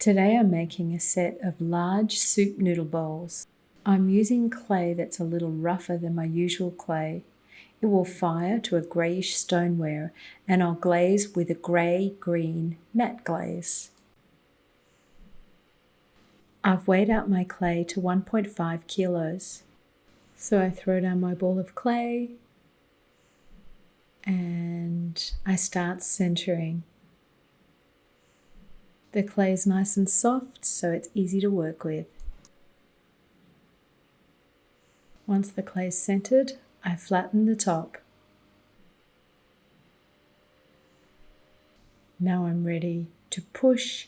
Today I'm making a set of large soup noodle bowls. I'm using clay that's a little rougher than my usual clay. It will fire to a greyish stoneware and I'll glaze with a grey-green matte glaze. I've weighed out my clay to 1.5 kilos. So I throw down my ball of clay and I start centering. The clay is nice and soft, so it's easy to work with. Once the clay is centered, I flatten the top. Now I'm ready to push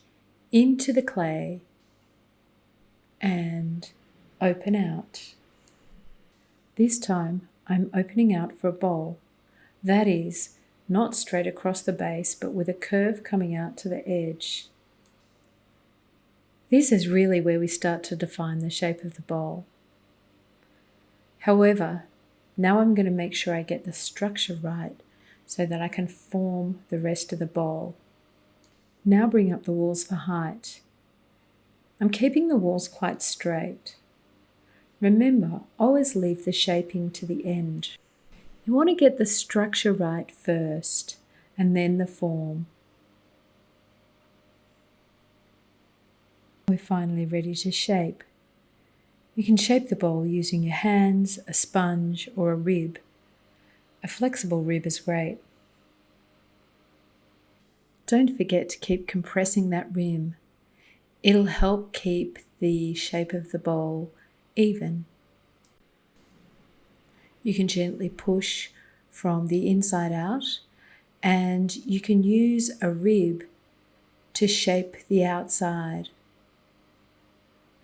into the clay and open out. This time I'm opening out for a bowl. That is, not straight across the base, but with a curve coming out to the edge. This is really where we start to define the shape of the bowl. However, now I'm going to make sure I get the structure right so that I can form the rest of the bowl. Now bring up the walls for height. I'm keeping the walls quite straight. Remember, always leave the shaping to the end. You want to get the structure right first and then the form. We're finally ready to shape. You can shape the bowl using your hands, a sponge, or a rib. A flexible rib is great. Don't forget to keep compressing that rim. It'll help keep the shape of the bowl even. You can gently push from the inside out, and you can use a rib to shape the outside.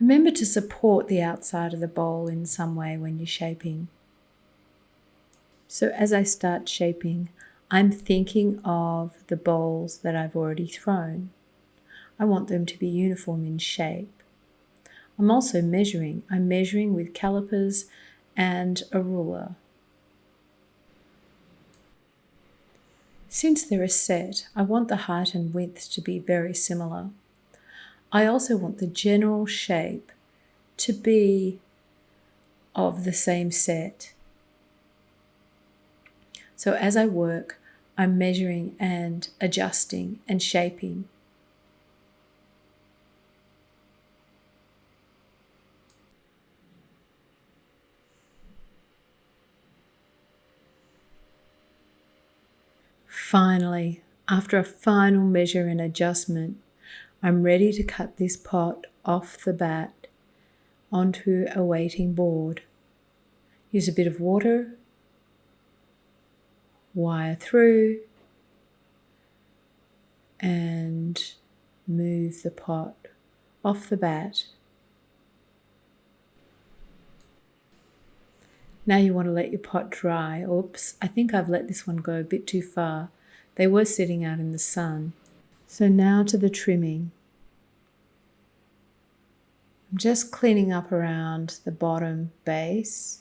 Remember to support the outside of the bowl in some way when you're shaping. So as I start shaping, I'm thinking of the bowls that I've already thrown. I want them to be uniform in shape. I'm also measuring. I'm measuring with calipers and a ruler. Since they're a set, I want the height and width to be very similar. I also want the general shape to be of the same set. So as I work, I'm measuring and adjusting and shaping. Finally, after a final measure and adjustment, I'm ready to cut this pot off the bat onto a waiting board. Use a bit of water, wire through, and move the pot off the bat. Now you want to let your pot dry. Oops, I think I've let this one go a bit too far. They were sitting out in the sun. So now to the trimming. I'm just cleaning up around the bottom base,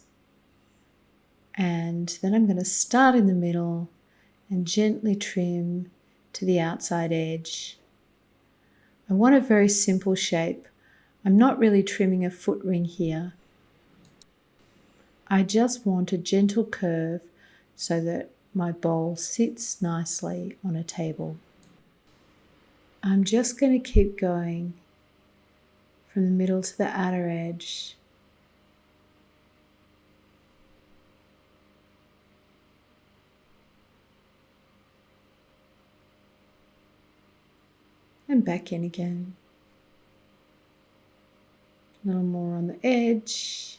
and then I'm going to start in the middle and gently trim to the outside edge. I want a very simple shape. I'm not really trimming a foot ring here. I just want a gentle curve so that my bowl sits nicely on a table. I'm just going to keep going from the middle to the outer edge. And back in again. A little more on the edge.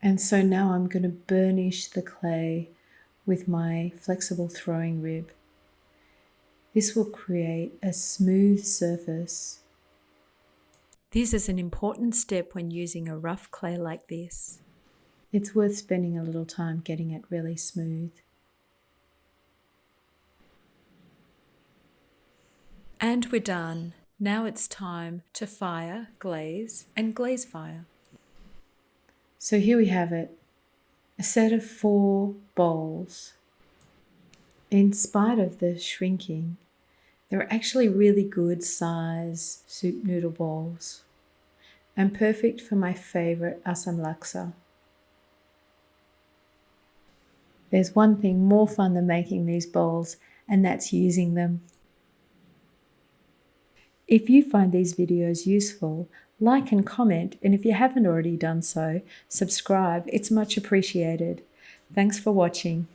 And so now I'm going to burnish the clay with my flexible throwing rib. This will create a smooth surface. This is an important step when using a rough clay like this. It's worth spending a little time getting it really smooth. And we're done. Now it's time to fire, glaze, and glaze fire. So here we have it, a set of 4 bowls. In spite of the shrinking, they're actually really good size soup noodle bowls and perfect for my favorite asam laksa. There's one thing more fun than making these bowls, and that's using them. If you find these videos useful, like and comment, and if you haven't already done so, subscribe. It's much appreciated. Thanks for watching.